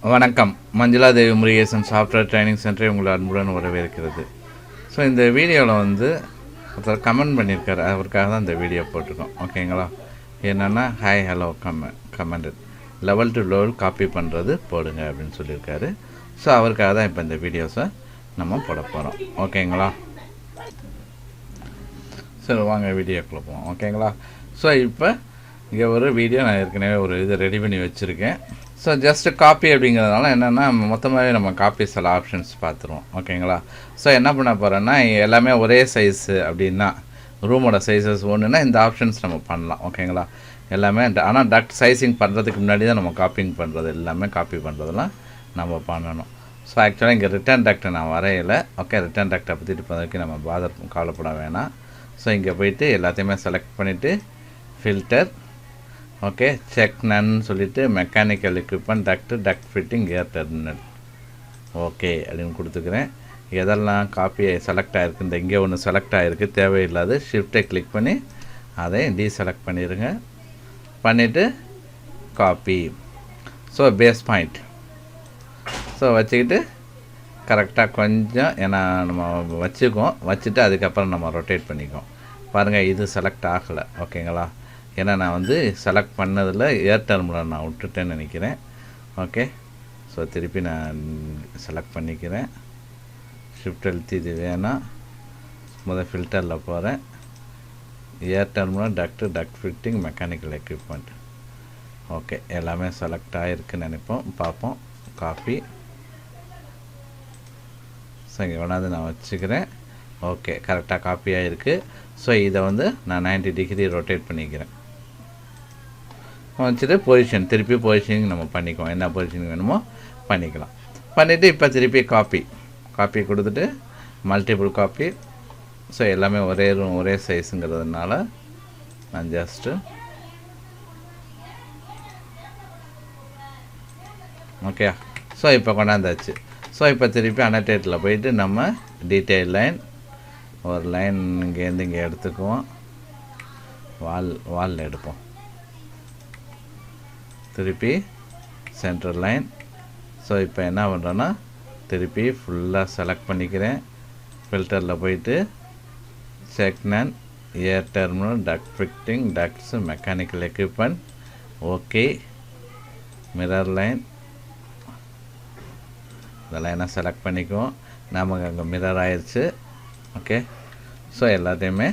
வணக்கம். மஞ்சுளா தேவி Murugesan software training சென்டரை உங்களை அன்புடன் வரவேற்கிறது. ஸோ இந்த வீடியோவில் ஒருத்தர் கமெண்ட் பண்ணியிருக்காரு, அவருக்காக தான் இந்த வீடியோ போட்டிருக்கோம். ஓகேங்களா? என்னென்னா hi hello commented level to level copy பண்ணுறது போடுங்க அப்படின்னு சொல்லியிருக்காரு. ஸோ அவருக்காக தான் இப்போ இந்த வீடியோஸை நம்ம போட போகிறோம். ஓகேங்களா? சரி, வாங்க வீடியோக்குள்ளே போவோம். ஓகேங்களா? ஸோ இப்போ இங்கே ஒரு வீடியோ நான் ஏற்கனவே ஒரு இது ரெடி பண்ணி வச்சுருக்கேன். ஸோ ஜஸ்ட்டு காப்பி அப்படிங்கிறதுனால என்னென்னா மொத்தமாகவே நம்ம காப்பி சில ஆப்ஷன்ஸ் பார்த்துருவோம். ஓகேங்களா? ஸோ என்ன பண்ண போகிறோன்னா எல்லாமே ஒரே சைஸு அப்படின்னா ரூமோட சைஸஸ் ஒன்றுனா இந்த ஆப்ஷன்ஸ் நம்ம பண்ணலாம். ஓகேங்களா? எல்லாமே ஆனால் டக்ட் சைஸிங் பண்ணுறதுக்கு முன்னாடி தான் நம்ம காப்பிங் பண்ணுறது, எல்லாமே காப்பி பண்ணுறதுலாம் நம்ம பண்ணணும். ஸோ ஆக்சுவலாக இங்கே ரிட்டர்ன் டக்ட்டை நான் வரையலை. ஓகே, ரிட்டர்ன் டக்ட்டை பற்றி இப்போதைக்கு நம்ம கவலைப்பட வேணாம். ஸோ இங்கே போய்ட்டு எல்லாத்தையுமே செலக்ட் பண்ணிவிட்டு ஃபில்டர், ஓகே, செக் நன்னு சொல்லிவிட்டு மெக்கானிக்கல் எக்யூப்மெண்ட் டக்ட் ஃபிட்டிங் ஏர் டெர்மினல் ஓகே அப்படின்னு கொடுத்துக்கிறேன். எதெல்லாம் காப்பி செலக்ட் ஆகிருக்கு, இந்த இங்கே ஒன்று செலக்ட் ஆகிருக்கு தேவையில்லாது, ஷிஃப்ட்டை கிளிக் பண்ணி அதை டீசெலக்ட் பண்ணிடுங்க. பண்ணிவிட்டு copy, so base point so வச்சுக்கிட்டு கரெக்டாக கொஞ்சம் ஏன்னா நம்ம வச்சுட்டு அதுக்கப்புறம் நம்ம ரொட்டேட் பண்ணிக்குவோம். பாருங்கள், இது செலக்ட் ஆகலை. ஓகேங்களா? ஏன்னா நான் செலக்ட் பண்ணதில் ஏர் டெர்மினல் நான் விட்டுட்டேன்னு நினைக்கிறேன். ஓகே, ஸோ திருப்பி நான் செலக்ட் பண்ணிக்கிறேன். ஷிஃப்ட் அழுத்தி இது வேணாம், முதல் ஃபில்டரில் போகிறேன். Air terminal duct fitting mechanical equipment okay, எல்லாமே செலக்ட் ஆகிருக்குன்னு நினைப்போம். பார்ப்போம். காப்பி, ஸோ இங்கே வேணாது நான் வச்சுக்கிறேன். ஓகே, கரெக்டாக காப்பி ஆகிருக்கு. ஸோ இதை நான் 90 டிகிரி ரொட்டேட் பண்ணிக்கிறேன். வச்சுட்டு திருப்பி பொசிஷனிங் நம்ம பண்ணிக்குவோம். என்ன பொசிஷனிங் வேணுமோ பண்ணிக்கலாம். பண்ணிவிட்டு இப்போ திருப்பி காப்பி கொடுத்துட்டு மல்டிபிள் காப்பி. ஸோ எல்லாமே ஒரே சைஸுங்கிறதுனால நான் ஜஸ்ட்டு ஓகே. ஸோ இப்போ கொண்டாந்தாச்சு. ஸோ இப்போ திருப்பி அனடேட்டில் போயிட்டு நம்ம டீட்டெயில் லைன் ஒரு லைன் இங்கேருந்து இங்கே எடுத்துக்குவோம். வாலில் எடுப்போம். திருப்பி சென்டர் லைன். ஸோ இப்போ என்ன பண்ணுறோன்னா திருப்பி ஃபுல்லாக செலக்ட் பண்ணிக்கிறேன். ஃபில்டரில் போயிட்டு check none air terminal duct fitting ducts mechanical equipment okay. Mirror line, இந்த லைனை செலக்ட் பண்ணிக்குவோம். நமக்கு அங்கே மிரர் ஆயிடுச்சு. ஓகே, ஸோ எல்லாத்தையுமே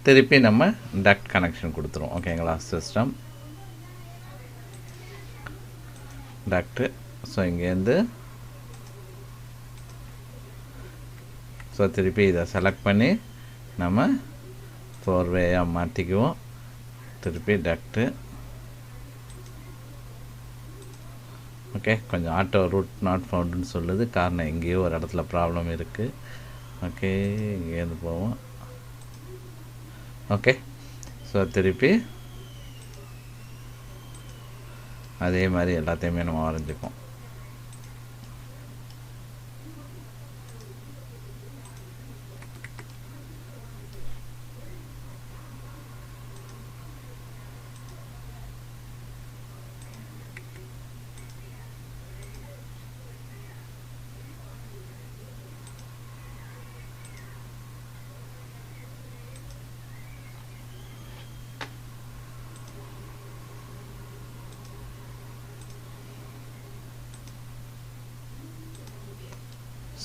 திருப்பி நம்ம டக்ட் கனெக்ஷன் கொடுத்துருவோம். ஓகேங்களா? System duct. ஸோ இங்கேருந்து ஸோ திருப்பி இதை செலக்ட் பண்ணி நம்ம 4 வேயாக மாற்றிக்குவோம். திருப்பி டக்ட்டு ஓகே. கொஞ்சம் ஆட்டோ ரூட் நாட் ஃபவுண்டுன்னு சொல்லுது, காரணம் எங்கேயோ ஒரு இடத்துல ப்ராப்ளம் இருக்குது. ஓகே, இங்கேருந்து போவோம். ஓகே, ஸோ திருப்பி அதே மாதிரி எல்லாத்தையுமே நம்ம வரைஞ்சிப்போம்.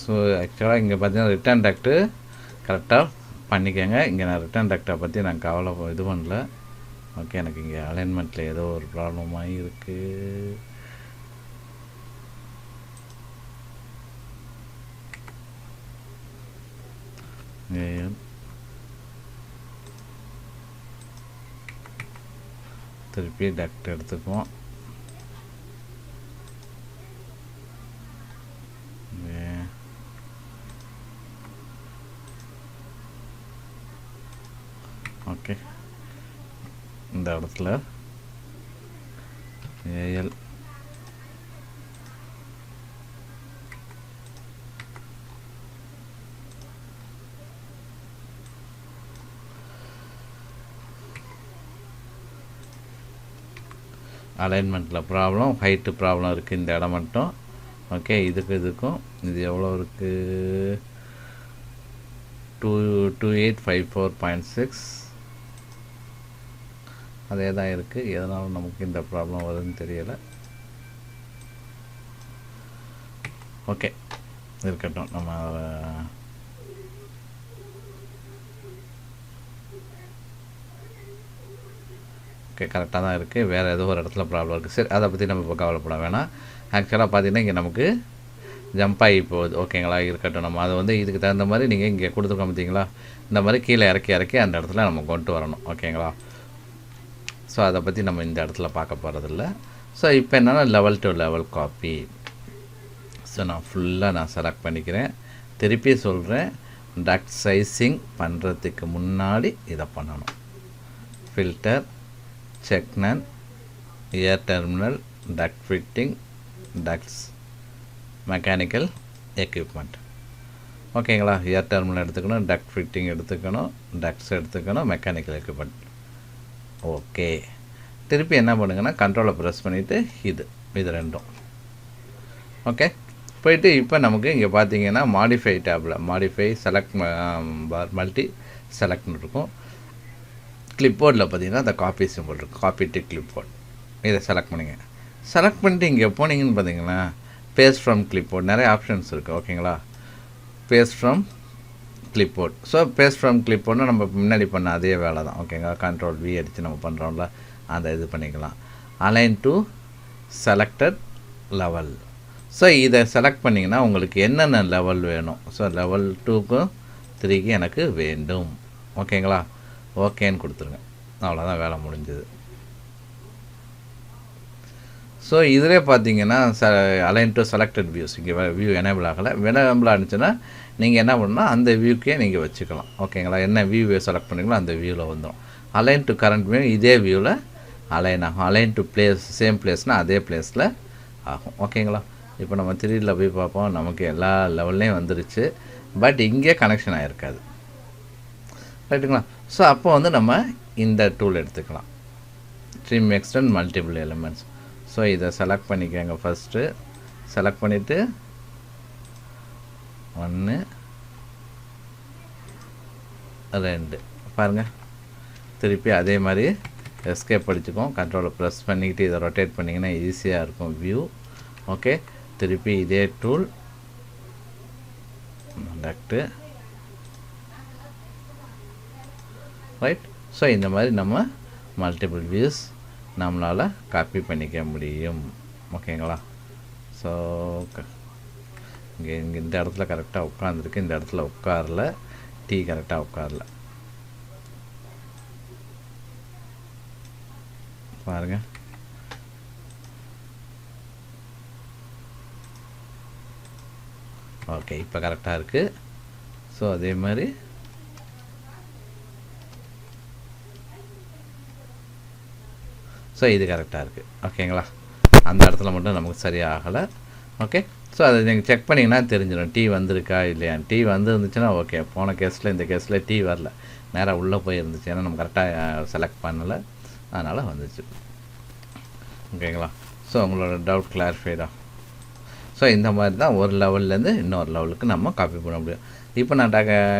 ஸோ ஆக்சுவலாக இங்கே பார்த்தீங்கன்னா ரிட்டர்ன் டக்ட்டு கரெக்டாக பண்ணிக்கோங்க. இங்கே நான் ரிட்டர்ன் டக்ட்டை பற்றி நான் கவலை இது பண்ணல. ஓகே, எனக்கு இங்கே அலைன்மெண்ட்டில் ஏதோ ஒரு ப்ராப்ளமாக இருக்குது. திருப்பி டக்ட் எடுத்துக்குவோம். ஓகே, இந்த இடத்துல ஏஎல் அலைன்மெண்ட்டில் ப்ராப்ளம், ஹைட்டு ப்ராப்ளம் இருக்குது இந்த இடம் மட்டும். ஓகே, இதுக்கும் இது எவ்வளோ இருக்குது? 2854.6 அதே தான் இருக்குது. எதனாலும் நமக்கு இந்த ப்ராப்ளம் வருதுன்னு தெரியலை. ஓகே, இருக்கட்டும். நம்ம ஓகே கரெக்டாக தான் இருக்குது. வேறு ஏதோ ஒரு இடத்துல ப்ராப்ளம் இருக்குது. சரி, அதை பற்றி நம்ம இப்போ கவலைப்பட வேணாம். ஆக்சுவலாக பார்த்தீங்கன்னா இங்கே நமக்கு ஜம்ப் ஆகி போகுது. ஓகேங்களா, இருக்கட்டும். நம்ம அதை வந்து இதுக்கு தகுந்த மாதிரி நீங்கள் இங்கே கொடுத்துருக்கோம் பார்த்தீங்களா, இந்த மாதிரி கீழே இறக்கி அந்த இடத்துல நம்ம கொண்டு வரணும். ஓகேங்களா, ஸோ அதை பற்றி நம்ம இந்த இடத்துல பார்க்க போகிறதில்ல. ஸோ இப்போ என்னென்னா level to level copy. So நான் ஃபுல்லாக செலக்ட் பண்ணிக்கிறேன். திருப்பி சொல்கிறேன், டக்ட் சைஸிங் பண்ணுறதுக்கு முன்னாடி இதை பண்ணணும். Filter, check none, air terminal, duct fitting, ducts, mechanical equipment. ஓகேங்களா, ஏர் டெர்மினல் எடுத்துக்கணும், டக்ட் ஃபிட்டிங் எடுத்துக்கணும், டக்ட்ஸ் எடுத்துக்கணும், மெக்கானிக்கல் எக்யூப்மெண்ட். ஓகே, திருப்பி என்ன பண்ணுங்கன்னா கண்ட்ரோலை ப்ரெஸ் பண்ணிவிட்டு இது ரெண்டும் ஓகே போயிட்டு இப்போ நமக்கு இங்கே பார்த்தீங்கன்னா modify table modify select bar multi செலக்ட்னு இருக்கும். கிளிப்போர்டில் பார்த்தீங்கன்னா அந்த காப்பி சிம்பிள் இருக்கும், காப்பி டு கிளிப்போர்ட். இதை செலக்ட் பண்ணிங்க. செலக்ட் பண்ணிட்டு இங்கே போனீங்கன்னு பார்த்தீங்கன்னா பேஸ்ட் ஃப்ரம் கிளிப்போர்ட் நிறைய ஆப்ஷன்ஸ் இருக்குது. ஓகேங்களா, paste from clipboard. So paste from கிளிப்போர்ட்னா நம்ம முன்னாடி பண்ண அதே வேலை தான். ஓகேங்களா, கண்ட்ரோல் V அடித்து நம்ம பண்ணுறோம்ல அந்த இது பண்ணிக்கலாம். Align to selected level. So இதை செலக்ட் பண்ணிங்கன்னா உங்களுக்கு என்னென்ன லெவல் வேணும். ஸோ லெவல் 2க்கும் 3க்கும் எனக்கு வேண்டும். ஓகேங்களா, ஓகேன்னு கொடுத்துருங்க. அவ்வளோதான், வேலை முடிஞ்சது. ஸோ இதிலே பார்த்தீங்கன்னா அலைன் டு செலக்டட் வியூஸ் இங்கே வியூ எனேபிள் ஆகலை. எனேபிள் ஆனிச்சுன்னா நீங்கள் என்ன பண்ணால் அந்த வியூக்கே நீங்கள் வச்சுக்கலாம். ஓகேங்களா, என்ன வியூ செலக்ட் பண்ணிங்களோ அந்த வியூவில் வந்துடும். அலைன் டு கரண்ட் வியூ இதே வியூவில் அலைன் ஆகும். அலைன் டு பிளேஸ் சேம் பிளேஸ்னால் அதே பிளேஸில் ஆகும். ஓகேங்களா, இப்போ நம்ம 3ல் போய் பார்ப்போம். நமக்கு எல்லா லெவல்லையும் வந்துருச்சு, பட் இங்கே கனெக்ஷன் ஆகிருக்காது. ரைட்டுங்களா, ஸோ அப்போ வந்து நம்ம இந்த டூல் எடுத்துக்கலாம், trim extend multiple elements. So இதை செலக்ட் பண்ணிக்கோங்க. ஃபஸ்ட்டு செலக்ட் பண்ணிவிட்டு 1 2 பாருங்கள். திருப்பி அதே மாதிரி எஸ்கேப் படிச்சுக்கோம். கண்ட்ரோலை ப்ரெஸ் பண்ணிக்கிட்டு இதை ரொட்டேட் பண்ணிங்கன்னா ஈஸியாக இருக்கும் வியூ. ஓகே, திருப்பி இதே டூல் டக்ட்டு ரைட். ஸோ இந்த மாதிரி நம்ம மல்டிபிள் வியூஸ் நம்மளால் காப்பி பண்ணிக்க முடியும். ஓகேங்களா, ஸோ இங்கே இந்த இடத்துல கரெக்டாக உட்காந்துருக்கு, இந்த இடத்துல உட்காரல, டீ கரெக்டாக உட்காரல பாருங்கள். ஓகே, இப்போ கரெக்டாக இருக்குது. ஸோ அதே மாதிரி ஸோ இது கரெக்டாக இருக்குது. ஓகேங்களா, அந்த இடத்துல மட்டும் நமக்கு சரியாகலை. ஓகே, ஸோ அதை நீங்கள் செக் பண்ணிங்கன்னா தெரிஞ்சிடும் டீ வந்திருக்கா இல்லையா. டீ வந்துருந்துச்சுன்னா ஓகே. போன கேஸில் இந்த கேஸில் டீ வரல, நேராக உள்ளே போயிருந்துச்சு, ஏன்னா நம்ம கரெக்டாக செலக்ட் பண்ணலை, அதனால் வந்துச்சு. ஓகேங்களா, ஸோ உங்களோட டவுட் கிளாரிஃபைடா. ஸோ இந்த மாதிரி தான் ஒரு லெவல்லேருந்து இன்னொரு லெவலுக்கு நம்ம காப்பி பண்ண முடியும். இப்போ நான்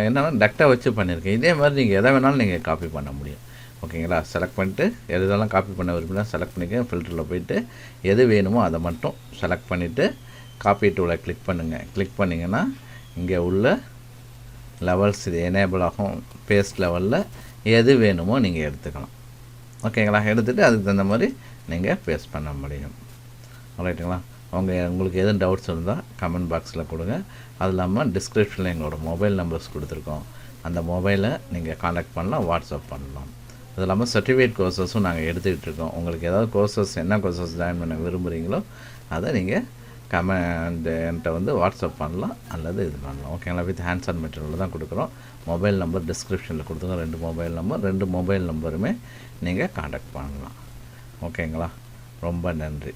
என்னென்னா டக்டை வச்சு பண்ணியிருக்கேன். இதே மாதிரி நீங்கள் எதை வேணாலும் நீங்கள் காப்பி பண்ண முடியும். ஓகேங்களா, செலக்ட் பண்ணிட்டு எதெல்லாம் காப்பி பண்ண விரும்பினா செலக்ட் பண்ணிக்க. ஃபில்டரில் போய்ட்டு எது வேணுமோ அதை மட்டும் செலக்ட் பண்ணிவிட்டு காப்பி டூலை கிளிக் பண்ணுங்கள். கிளிக் பண்ணிங்கன்னா இங்கே உள்ள லெவல்ஸ் இது எனேபிள் ஆகும். பேஸ்ட் லெவலில் எது வேணுமோ நீங்கள் எடுத்துக்கலாம். ஓகேங்களா, எடுத்துகிட்டு அதுக்கு தகுந்த மாதிரி நீங்கள் பேஸ்ட் பண்ண முடியும். ரைட்டுங்களா, உங்களுக்கு எதுவும் டவுட்ஸ் இருந்தால் கமெண்ட் பாக்ஸில் கொடுங்க. அது இல்லாமல் டிஸ்கிரிப்ஷனில் எங்களோட மொபைல் நம்பர்ஸ் கொடுத்துருக்கோம். அந்த மொபைலை நீங்கள் காண்டாக்ட் பண்ணலாம், வாட்ஸ்அப் பண்ணலாம். அது இல்லாமல் சர்டிஃபிகேட் கோர்சஸும் நாங்கள் எடுத்துக்கிட்டு இருக்கோம். உங்களுக்கு ஏதாவது கோர்சஸ் என்ன கோர்சஸ் ஜாயின் பண்ண விரும்புகிறீங்களோ அதை நீங்கள் என்கிட்ட வந்து வாட்ஸ்அப் பண்ணலாம் அல்லது இது பண்ணலாம். ஓகேங்களா, வித் ஹேண்ட்ஸ் அண்ட் மெட்டீரியல் தான் கொடுக்குறோம். மொபைல் நம்பர் டிஸ்கிரிப்ஷனில் கொடுத்துருக்கோம். 2 மொபைல் நம்பருமே நீங்கள் காண்டாக்ட் பண்ணலாம். ஓகேங்களா, ரொம்ப நன்றி.